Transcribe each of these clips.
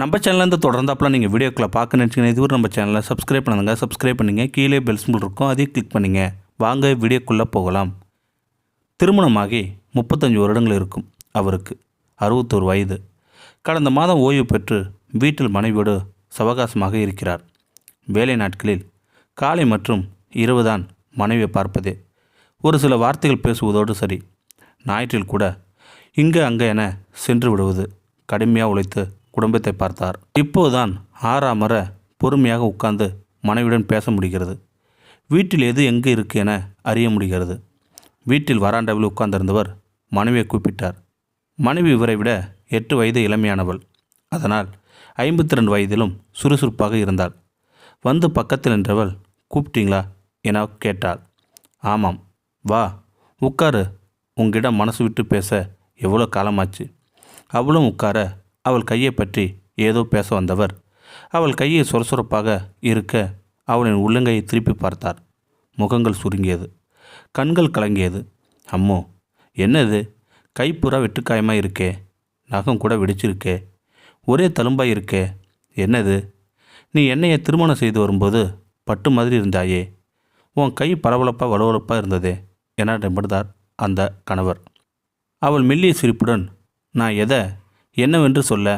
நம்ம சேனல்லேருந்து தொடர்ந்தாப்பில் நீங்கள் வீடியோக்களை பார்க்க நினச்சிங்கன்னா இதுவரை நம்ம சேனலை சப்ஸ்கிரைப் பண்ணுங்க. சப்ஸ்கிரைப் பண்ணுங்க. கீழே பெல் சிம்பிள் இருக்கும், அதையும் கிளிக் பண்ணுங்க. வாங்க வீடியோக்குள்ளே போகலாம். திருமணமாகி 35 வருடங்கள் இருக்கும் அவருக்கு. 61 வயது. கடந்த மாதம் ஓய்வு பெற்று வீட்டில் மனைவியோடு சவகாசமாக இருக்கிறார். வேலை நாட்களில் காலை மற்றும் இரவு தான் மனைவியை பார்ப்பதே. ஒரு சில வார்த்தைகள் பேசுவதோடு சரி. ஞாயிற்றில் கூட இங்கே அங்கே என சென்று விடுவது. கடுமையாக உழைத்து குடும்பத்தை பார்த்தார். இப்போதுதான் ஆறாமற பொறுமையாக உட்கார்ந்து மனைவியுடன் பேச முடிகிறது. வீட்டில் எது எங்கே இருக்கு என அறிய முடிகிறது. வீட்டில் வராண்டாவில் உட்கார்ந்திருந்தவர் மனைவியை கூப்பிட்டார். மனைவி இவரை விட 8 வயது இளமையானவள். அதனால் 52 வயதிலும் சுறுசுறுப்பாக இருந்தாள். வந்து பக்கத்தில் நின்றவள், கூப்பிட்டீங்களா என கேட்டாள். ஆமாம், வா உட்காரு, உங்கிடம் மனசு விட்டு பேச எவ்வளோ காலமாச்சு. அவளும் உட்கார அவள் கையை பற்றி ஏதோ பேச வந்தவர் அவள் கையை சுரசுரப்பாக இருக்க அவளின் உள்ளங்கையை திருப்பி பார்த்தார். முகங்கள் சுருங்கியது, கண்கள் கலங்கியது. அம்மோ, என்னது, கைப்புறா வெட்டுக்காயமாக இருக்கே, நகம் கூட வெடிச்சிருக்கே, ஒரே தழும்பாக இருக்கே, என்னது, நீ என்னையை திருமணம் செய்து வரும்போது பட்டு மாதிரி இருந்தாயே, உன் கை பளபளப்பாக வலுவழுப்பாக இருந்ததே என நிமிர்ந்தார் அந்த கணவர். அவள் மெல்லிய சிரிப்புடன், நான் எதை என்னவென்று சொல்ல,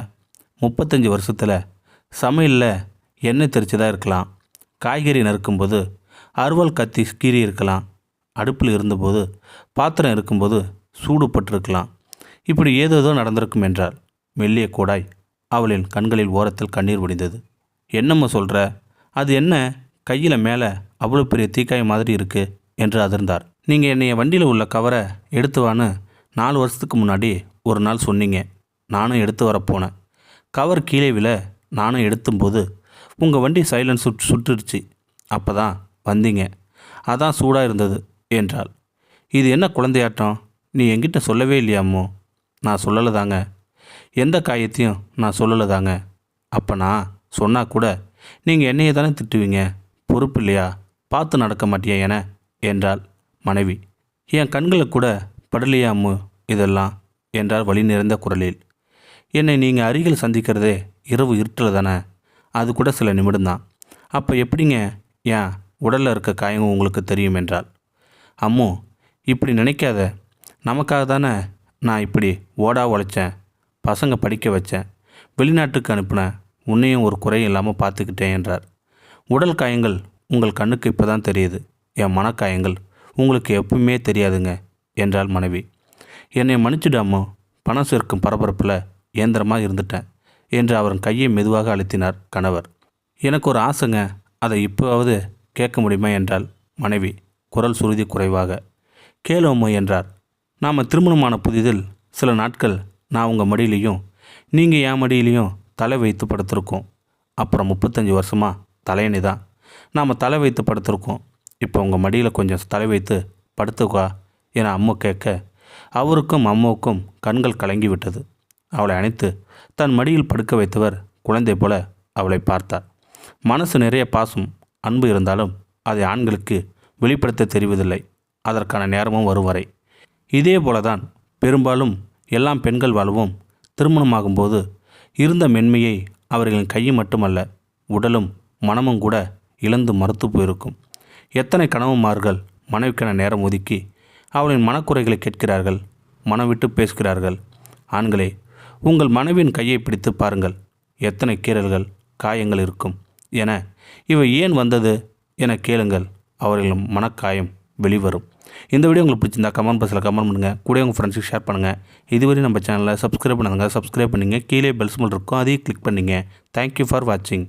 35 வருஷத்தில் சமையலில் எண்ணெய் தெரிச்சதாக இருக்கலாம், காய்கறி நறுக்கும்போது அறுவல் கத்தி கீறி இருக்கலாம், அடுப்பில் இருந்தபோது பாத்திரம் இருக்கும்போது சூடு பட்டிருக்கலாம், இப்படி ஏதேதோ நடந்திருக்கும் என்றாள். மெல்லிய கோடாய் அவளின் கண்களில் ஓரத்தில் கண்ணீர் வடிந்தது. என்னம்மா சொல்கிற, அது என்ன கையில் மேலே அவ்வளோ பெரிய தீக்காய் மாதிரி இருக்குது என்று அதிர்ந்தார். நீங்கள் என்னைய வண்டியில் உள்ள கவரை எடுத்துவான்னு 4 வருஷத்துக்கு முன்னாடி ஒரு நாள் சொன்னீங்க. நானும் எடுத்து வரப்போனேன். கவர் கீழே விழ நானும் எடுத்தும்போது உங்கள் வண்டி சைலன்ஸ் சுட்டுருச்சு. அப்போ தான் வந்தீங்க, அதான் சூடாக இருந்தது என்றாள். இது என்ன குழந்தையாட்டம், நீ என்கிட்ட சொல்லவே இல்லையாம்மோ? நான் சொல்லலை தாங்க, எந்த காயத்தையும் நான் சொல்லலை தாங்க. அப்போ நான் சொன்னால் கூட நீங்கள் என்னையை தானே திட்டுவீங்க, பொறுப்பு இல்லையா, பார்த்து நடக்க மாட்டியா என என்றாள் மனைவி. என் கண்களை கூட படலையா அம்மு இதெல்லாம் என்றால் வழி நிறைந்த குரலில். என்னை நீங்கள் அருகில் சந்திக்கிறதே இரவு இருட்டில் தானே, அது கூட சில நிமிடம்தான். அப்போ எப்படிங்க ஏன் உடலில் இருக்க காயங்க உங்களுக்கு தெரியும் என்றால். அம்மோ, இப்படி நினைக்காத, நமக்காக தானே நான் இப்படி ஓடா உழைச்சேன், பசங்க படிக்க வச்சேன், வெளிநாட்டுக்கு அனுப்பினேன், உன்னையும் ஒரு குறையும் இல்லாமல் பார்த்துக்கிட்டேன் என்றார். உடல் காயங்கள் உங்கள் கண்ணுக்கு இப்போ தான் தெரியுது, என் மனக்காயங்கள் உங்களுக்கு எப்பவுமே தெரியாதுங்க என்றாள் மனைவி. என்னை மன்னிச்சிடாமோ, பணம் சேர்க்கும் பரபரப்பில் இயந்திரமாக இருந்துட்டேன் என்று அவரின் கையை மெதுவாக அழுத்தினார் கணவர். எனக்கு ஒரு ஆசைங்க, அதை இப்போவாவது கேட்க முடியுமா என்றாள் மனைவி குரல் சுருதி குறைவாக. கேளுமோ என்றார். நாம் திருமணமான புதிதில் சில நாட்கள் நான் உங்கள் மடியிலையும் நீங்கள் என் மடியிலையும் தலை வைத்து படுத்திருக்கோம். அப்புறம் 35 வருஷமாக தலையணி தான் நாம் தலை வைத்து படுத்திருக்கோம். இப்போ உங்கள் மடியில் கொஞ்சம் தலை வைத்து படுத்துக்கா என அம்மா கேட்க அவருக்கும் அம்மாவுக்கும் கண்கள் கலங்கி விட்டது. அவளை அணைத்து தன் மடியில் படுக்க வைத்தவர் குழந்தை போல அவளை பார்த்தார். மனசு நிறைய பாசம் அன்பு இருந்தாலும் அதை ஆண்களுக்கு வெளிப்படுத்த தெரிவதில்லை, அதற்கான நேரமும் வரும் வரை. இதே போலதான் பெரும்பாலும் எல்லாம் பெண்கள் வாழ்வும். திருமணமாகும்போது இருந்த மென்மையை அவர்களின் கையும் மட்டுமல்ல, உடலும் மனமும் கூட இழந்து மறுத்து போயிருக்கும். எத்தனை கணவன்மார்கள் மனைவிக்கான நேரம் ஒதுக்கி அவளின் மனக்குறைகளை கேட்கிறார்கள், மனம் விட்டு பேசுகிறார்கள். ஆண்களே, உங்கள் மனைவியின் கையை பிடித்து பாருங்கள், எத்தனை கீறல்கள் காயங்கள் இருக்கும் என, இவை ஏன் வந்தது என கேளுங்கள், அவர்களின் மனக்காயம் வெளிவரும். இந்த வீடியோ உங்களுக்கு பிடிச்சிருந்தா கமெண்ட் பாக்ஸில் கமெண்ட் பண்ணுங்கள், கூட உங்கள் ஃப்ரெண்ட்ஸுக்கு ஷேர் பண்ணுங்கள். இதுவரை நம்ம சேனலை சப்ஸ்கிரைப் பண்ணுங்கள். சப்ஸ்கிரைப் பண்ணிங்க, கீழே பெல் சிம்பல் இருக்கும், அதையும் கிளிக் பண்ணிங்க. தேங்க்யூ ஃபார் வாட்சிங்.